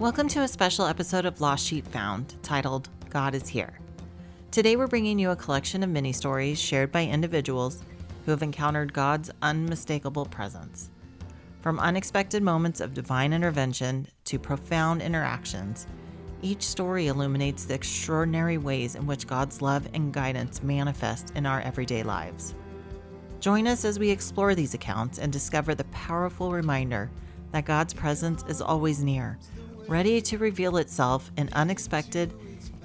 Welcome to a special episode of Lost Sheep Found, titled God is Here. Today we're bringing you a collection of mini-stories shared by individuals who have encountered God's unmistakable presence. From unexpected moments of divine intervention to profound interactions, each story illuminates the extraordinary ways in which God's love and guidance manifest in our everyday lives. Join us as we explore these accounts and discover the powerful reminder that God's presence is always near, ready to reveal itself in unexpected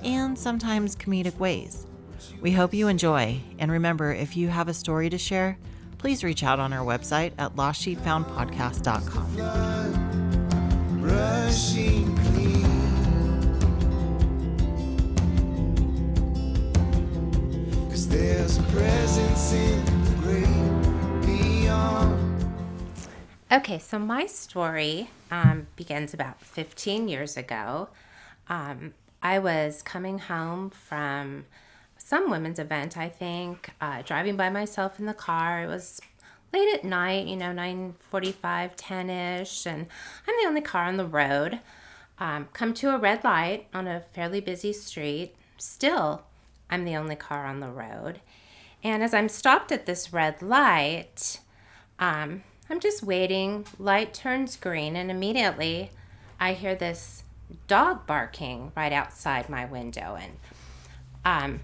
and sometimes comedic ways. We hope you enjoy, and remember, if you have a story to share, please reach out on our website at lostsheepfoundpodcast.com. Rushing clean, 'cause there's a presence in the great beyond. Okay, so my story begins about 15 years ago. I was coming home from some women's event, I think, driving by myself in the car. It was late at night, 9:45, 10-ish, and I'm the only car on the road. Come to a red light on a fairly busy street. Still, I'm the only car on the road. And as I'm stopped at this red light, I'm just waiting. Light turns green, and immediately I hear this dog barking right outside my window. And I'm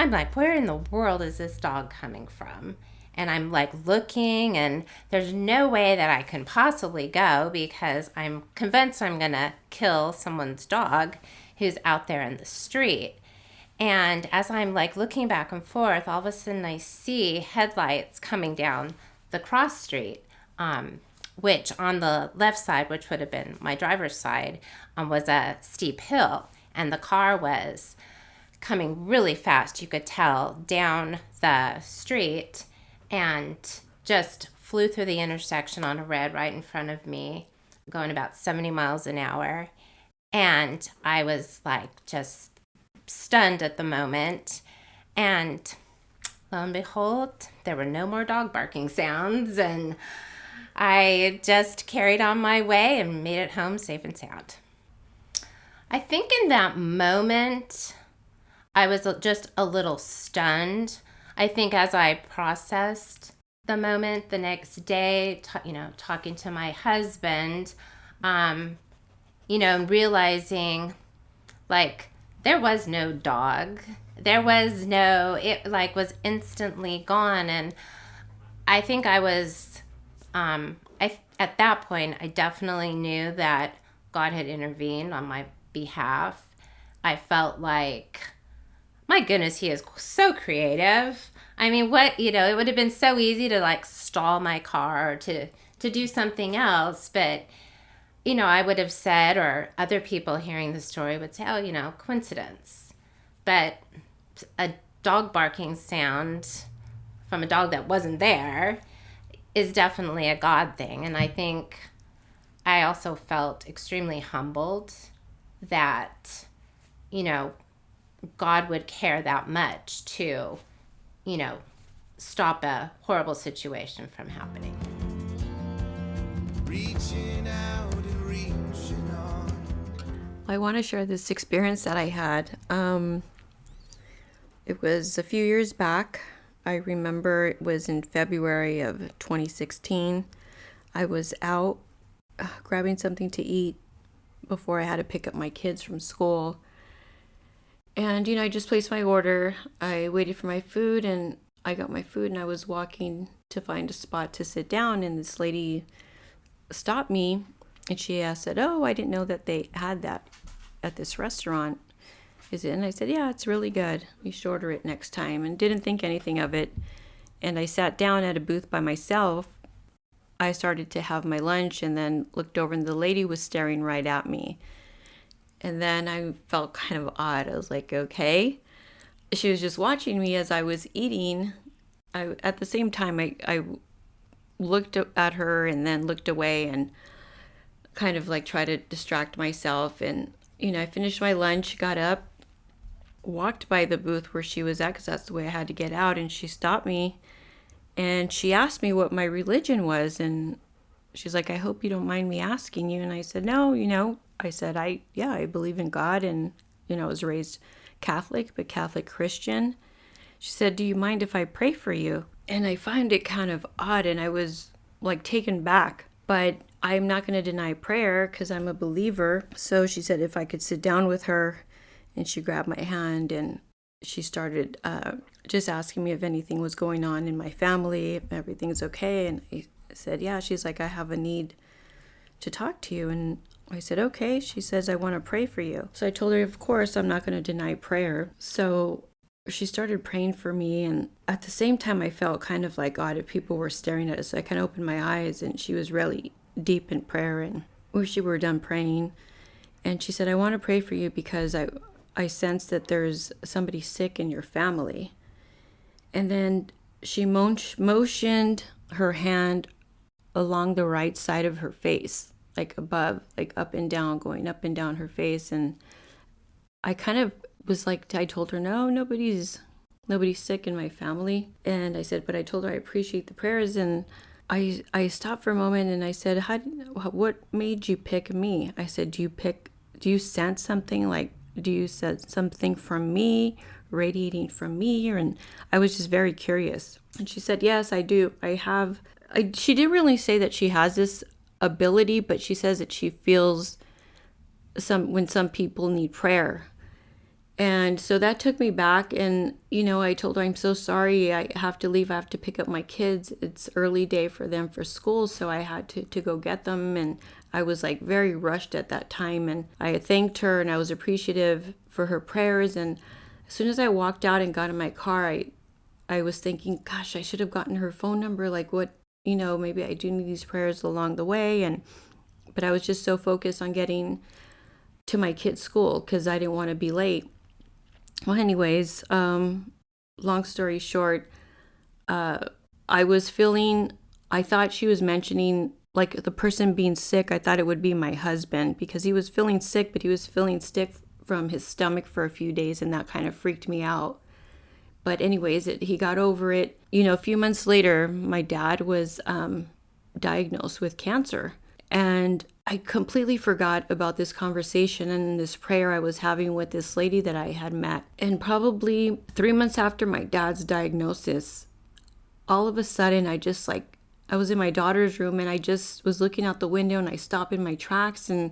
like, where in the world is this dog coming from? And I'm like looking, and there's no way that I can possibly go because I'm convinced I'm going to kill someone's dog who's out there in the street. And as I'm like looking back and forth, all of a sudden I see headlights coming down the cross street. Which on the left side, which would have been my driver's side, was a steep hill. And the car was coming really fast, you could tell, down the street and just flew through the intersection on a red right in front of me, going about 70 miles an hour. And I was like just stunned at the moment. And lo and behold, there were no more dog barking sounds, and I just carried on my way and made it home safe and sound. I think in that moment, I was just a little stunned. I think as I processed the moment the next day, talking to my husband, and realizing like there was no dog. There was it was instantly gone. And I think I was, at that point, I definitely knew that God had intervened on my behalf. I felt like, my goodness, he is so creative. I mean, it would have been so easy to like stall my car or to do something else. But, I would have said, or other people hearing the story would say, oh, coincidence. But a dog barking sound from a dog that wasn't there is definitely a God thing. And I think I also felt extremely humbled that, God would care that much to, stop a horrible situation from happening. Reaching out and reaching on. I want to share this experience that I had. It was a few years back. I remember it was in February of 2016. I was out grabbing something to eat before I had to pick up my kids from school. And, I just placed my order. I waited for my food, and I got my food, and I was walking to find a spot to sit down, and this lady stopped me, and she said, oh, I didn't know that they had that at this restaurant. Is it? And I said, yeah, it's really good. We should order it next time, and didn't think anything of it. And I sat down at a booth by myself. I started to have my lunch and then looked over, and the lady was staring right at me. And then I felt kind of odd. I was like, okay. She was just watching me as I was eating. At the same time, I looked at her and then looked away and kind of like tried to distract myself. And, I finished my lunch, got up, walked by the booth where she was at, because that's the way I had to get out. And she stopped me and she asked me what my religion was. And she's like, I hope you don't mind me asking you. And I said, no, I said, I believe in God, and, I was raised Catholic, but Catholic Christian. She said, do you mind if I pray for you? And I find it kind of odd, and I was like taken back, but I'm not going to deny prayer because I'm a believer. So she said if I could sit down with her, and she grabbed my hand and she started just asking me if anything was going on in my family, if everything's okay. And I said, yeah. She's like, I have a need to talk to you. And I said, okay. She says, I want to pray for you. So I told her, of course, I'm not going to deny prayer. So she started praying for me. And at the same time, I felt kind of like, God, if people were staring at us. So I kind of opened my eyes, and she was really deep in prayer. And when we were done praying, and she said, I want to pray for you because I sense that there's somebody sick in your family. And then she motioned her hand along the right side of her face, like above, like up and down, going up and down her face. And I kind of was like, I told her, no, nobody's sick in my family. And I said, but I told her I appreciate the prayers. And I stopped for a moment, and I said, what made you pick me? I said, do you sense something? Like, do you sense something from me, radiating from me? And I was just very curious. And she said, yes, I do. She didn't really say that she has this ability, but she says that she feels when some people need prayer. And so that took me back, and, I told her, I'm so sorry, I have to leave. I have to pick up my kids. It's early day for them for school, so I had to go get them. And I was like very rushed at that time, and I thanked her, and I was appreciative for her prayers. And as soon as I walked out and got in my car, I was thinking, gosh, I should have gotten her phone number. Like, what, maybe I do need these prayers along the way. But I was just so focused on getting to my kids' school because I didn't want to be late. Well, anyways, long story short, I thought she was mentioning like the person being sick. I thought it would be my husband because he was feeling sick, but he was feeling sick from his stomach for a few days, and that kind of freaked me out. But anyways, he got over it. A few months later, my dad was diagnosed with cancer, and I completely forgot about this conversation and this prayer I was having with this lady that I had met. And probably 3 months after my dad's diagnosis, all of a sudden, I was in my daughter's room, and I just was looking out the window, and I stopped in my tracks, and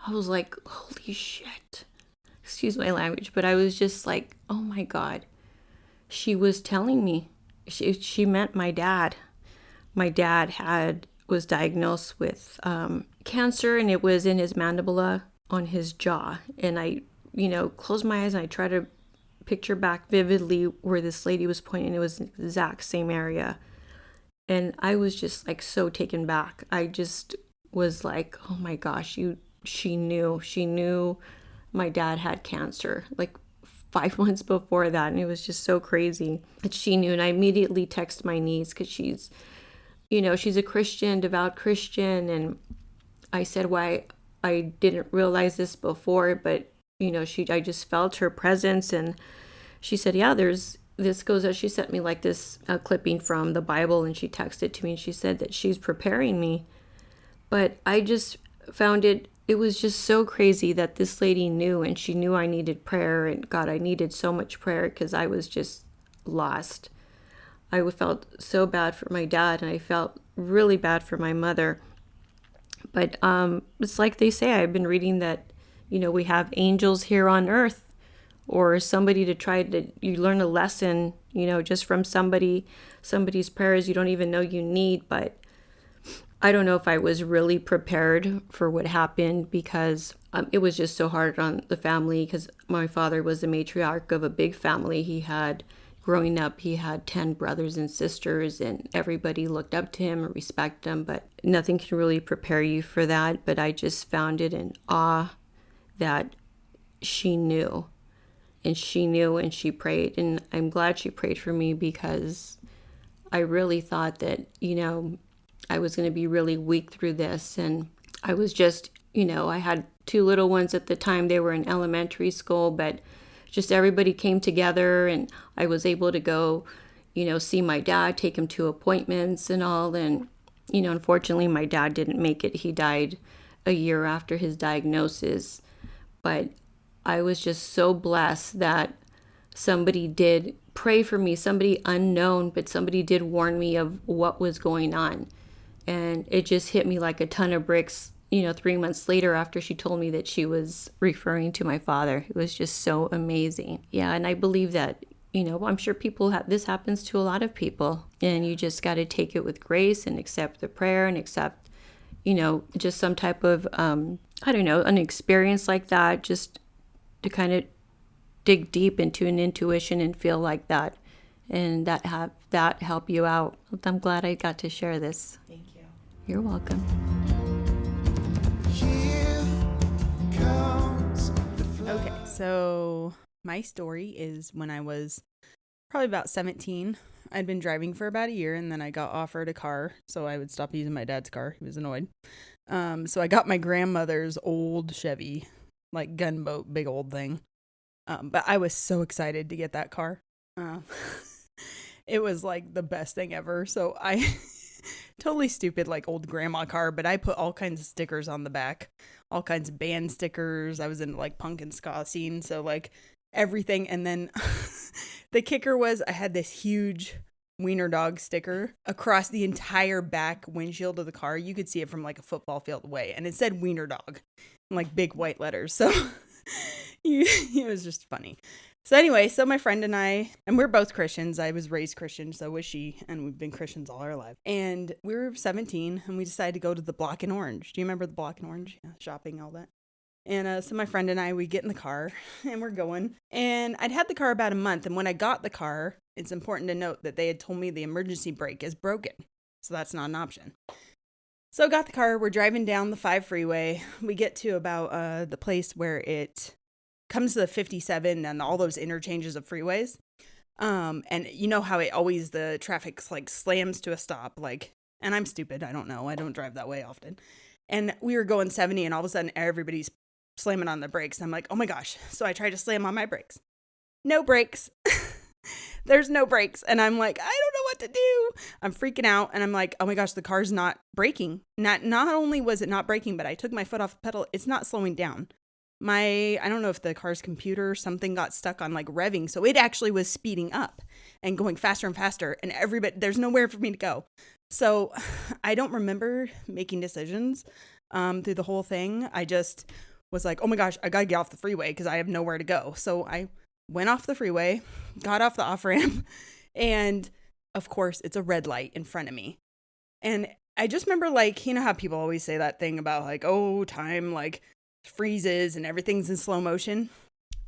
I was like, holy shit. Excuse my language, but I was just like, oh my God. She was telling me, she meant my dad. My dad was diagnosed with cancer, and it was in his mandibula on his jaw. And I, closed my eyes, and I tried to picture back vividly where this lady was pointing. It was the exact same area. And I was just like so taken back. I just was like, oh my gosh, she knew my dad had cancer like 5 months before that. And it was just so crazy that she knew. And I immediately texted my niece because she's a Christian, devout Christian. And I said why I didn't realize this before, but I just felt her presence. And she said, yeah, she sent me like this clipping from the Bible, and she texted to me, and she said that she's preparing me. But I just found it was just so crazy that this lady knew, and she knew I needed prayer. And God, I needed so much prayer because I was just lost. I felt so bad for my dad, and I felt really bad for my mother. But it's like they say, I've been reading that, we have angels here on earth, or somebody you learn a lesson, just from somebody's prayers you don't even know you need. But I don't know if I was really prepared for what happened because it was just so hard on the family because my father was the matriarch of a big family. Growing up, he had 10 brothers and sisters, and everybody looked up to him and respected him, but nothing can really prepare you for that. But I just found it in awe that she knew, and she prayed. And I'm glad she prayed for me because I really thought that, I was going to be really weak through this. And I was just, I had 2 little ones at the time. They were in elementary school, but just everybody came together, and I was able to go, see my dad, take him to appointments and all. And, unfortunately, my dad didn't make it. He died a year after his diagnosis. But I was just so blessed that somebody did pray for me, somebody unknown, but somebody did warn me of what was going on. And it just hit me like a ton of bricks, 3 months later after she told me that she was referring to my father. It was just so amazing. Yeah, and I believe that, I'm sure this happens to a lot of people. And you just got to take it with grace and accept the prayer and accept, just some type of, an experience like that, just to kind of dig deep into an intuition and feel like that, and that help you out. I'm glad I got to share this. Thank you. You're welcome. Here comes the flood. Okay, so my story is when I was probably about 17. I'd been driving for about a year, and then I got offered a car, so I would stop using my dad's car. He was annoyed. So I got my grandmother's old Chevy, like gunboat, big old thing. But I was so excited to get that car. It was like the best thing ever. So I totally stupid, like old grandma car, but I put all kinds of stickers on the back, all kinds of band stickers. I was in like punk and ska scene, so like everything. And then the kicker was I had this huge wiener dog sticker across the entire back windshield of the car. You could see it from like a football field away, and it said wiener dog in like big white letters. So it was just funny. So anyway, so my friend and I, and we're both Christians. I was raised Christian, so was she, and we've been Christians all our lives. And we were 17, and we decided to go to the Block and Orange. Do you remember the Block and Orange? Yeah, shopping, all that. And so my friend and I, we get in the car, and we're going. And I'd had the car about a month, and when I got the car, it's important to note that they had told me the emergency brake is broken, so that's not an option. So got the car, we're driving down the 5 freeway. We get to about the place where it comes to the 57 and all those interchanges of freeways. And you know how the traffic like slams to a stop, like, and I'm stupid. I don't know. I don't drive that way often. And we were going 70 and all of a sudden everybody's slamming on the brakes. I'm like, oh my gosh. So I tried to slam on my brakes. No brakes. There's no brakes. And I'm like, I don't know what to do. I'm freaking out. And I'm like, oh my gosh, the car's not braking. Not only was it not braking, but I took my foot off the pedal. It's not slowing down. I don't know if the car's computer or something got stuck on like revving. So it actually was speeding up and going faster and faster. And there's nowhere for me to go. So I don't remember making decisions through the whole thing. I just was like, oh my gosh, I got to get off the freeway because I have nowhere to go. So I went off the freeway, got off the off ramp. And of course, it's a red light in front of me. And I just remember, like, you know how people always say that thing about like, oh, time like freezes and everything's in slow motion.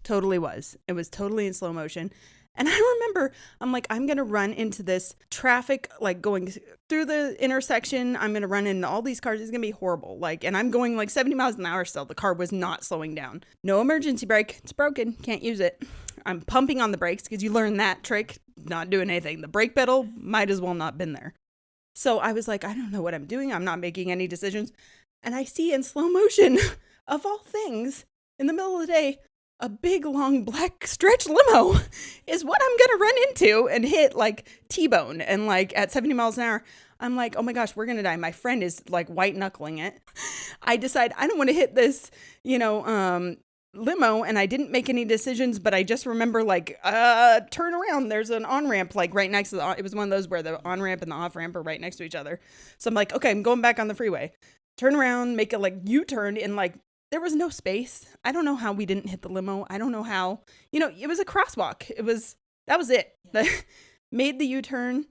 Totally was. It was totally in slow motion. And I remember, I'm like, I'm going to run into this traffic, like going through the intersection. I'm going to run into all these cars. It's going to be horrible. Like, and I'm going like 70 miles an hour still. The car was not slowing down. No emergency brake. It's broken. Can't use it. I'm pumping on the brakes because you learn that trick. Not doing anything. The brake pedal might as well not been there. So I was like, I don't know what I'm doing. I'm not making any decisions. And I see in slow motion, of all things, in the middle of the day, a big, long, black stretch limo is what I'm going to run into and hit like T-bone. And like at 70 miles an hour, I'm like, oh my gosh, we're going to die. My friend is like white knuckling it. I decide I don't want to hit this, limo. And I didn't make any decisions, but I just remember like, turn around. There's an on-ramp like right next to it was one of those where the on-ramp and the off-ramp are right next to each other. So I'm like, okay, I'm going back on the freeway. Turn around, make a like U-turn in like, there was no space. I don't know how we didn't hit the limo. I don't know how, it was a crosswalk. That was it. Made the U-turn.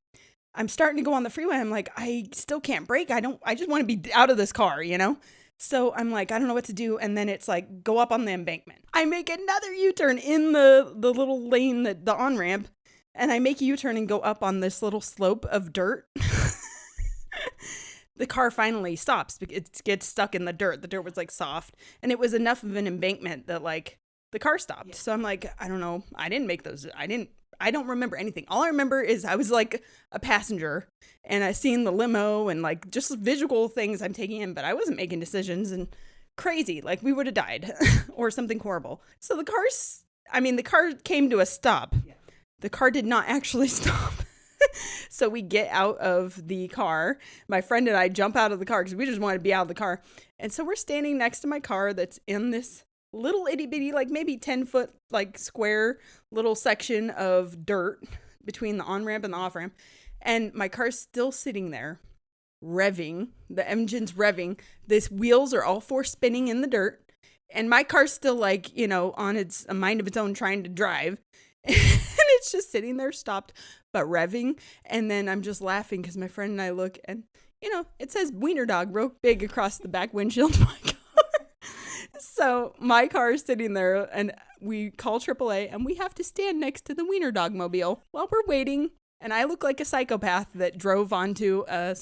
I'm starting to go on the freeway. I'm like, I still can't brake. I just want to be out of this car, So I'm like, I don't know what to do. And then it's like, go up on the embankment. I make another U-turn in the little lane, the on-ramp. And I make a U-turn and go up on this little slope of dirt. The car finally stops. It gets stuck in the dirt. The dirt was like soft. And it was enough of an embankment that like the car stopped. Yeah. So I'm like, I don't know. I didn't make those. I don't remember anything. All I remember is I was like a passenger and I seen the limo and like just visual things I'm taking in, but I wasn't making decisions and crazy. Like we would have died or something horrible. So the car came to a stop. Yeah. The car did not actually stop. So we get out of the car. My friend and I jump out of the car because we just want to be out of the car. And so we're standing next to my car that's in this little itty bitty, like maybe 10-foot, like square little section of dirt between the on-ramp and the off-ramp. And my car's still sitting there, revving. The engine's revving. These wheels are all four spinning in the dirt. And my car's still like, on a mind of its own trying to drive. And it's just sitting there stopped, but revving. And then I'm just laughing because my friend and I look and, it says Wiener Dog real big across the back windshield of my car. So my car is sitting there and we call AAA and we have to stand next to the Wiener Dog mobile while we're waiting. And I look like a psychopath that drove onto a,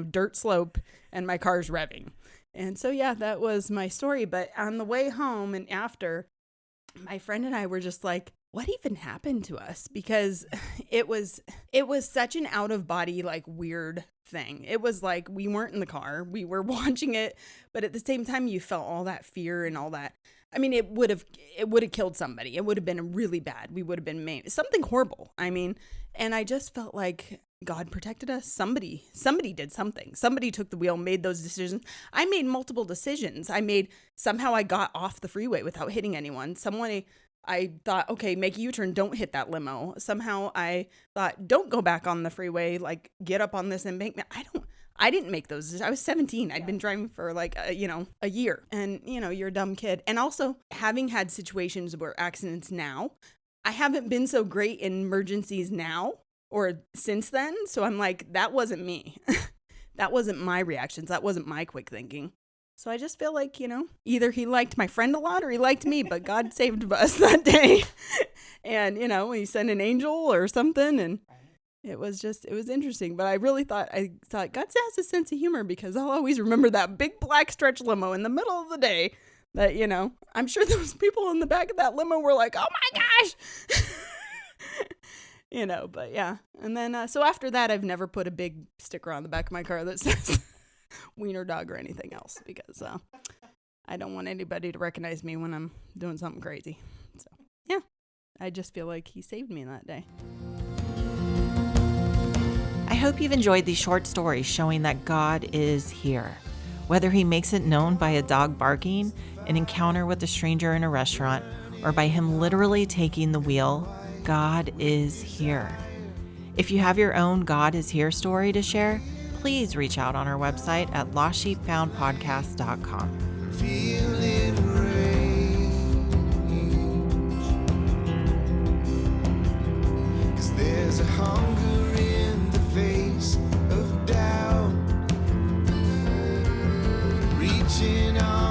dirt slope and my car's revving. And so, yeah, that was my story. But on the way home and after, my friend and I were just like, what even happened to us? Because it was such an out of body, like weird thing. It was like we weren't in the car. We were watching it. But at the same time, you felt all that fear and all that. I mean, it would have killed somebody. It would have been really bad. We would have been maimed. Something horrible. I mean, and I just felt like God protected us. Somebody did something. Somebody took the wheel, made those decisions. I made multiple decisions. Somehow I got off the freeway without hitting anyone. I thought, okay, make a U-turn, don't hit that limo. Somehow I thought, don't go back on the freeway, like get up on this embankment. I didn't make those decisions. I was 17. I'd been driving for like, a year. And, you're a dumb kid. And also having had situations where accidents now, I haven't been so great in emergencies now or since then. So I'm like, that wasn't me. That wasn't my reactions. That wasn't my quick thinking. So I just feel like, either he liked my friend a lot or he liked me, but God saved us that day. And, he sent an angel or something. And it was interesting. But I really thought God has a sense of humor because I'll always remember that big black stretch limo in the middle of the day that, I'm sure those people in the back of that limo were like, oh my gosh. But yeah. And then, so after that, I've never put a big sticker on the back of my car that says Wiener Dog or anything else because I don't want anybody to recognize me when I'm doing something crazy. So yeah, I just feel like he saved me that day. I hope you've enjoyed these short stories showing that God is here. Whether he makes it known by a dog barking, an encounter with a stranger in a restaurant, or by him literally taking the wheel, God is here. If you have your own God is here story to share, please reach out on our website at lostsheepfoundpodcast.com. Feel it rage, 'cause there's a hunger in the face of doubt, reaching on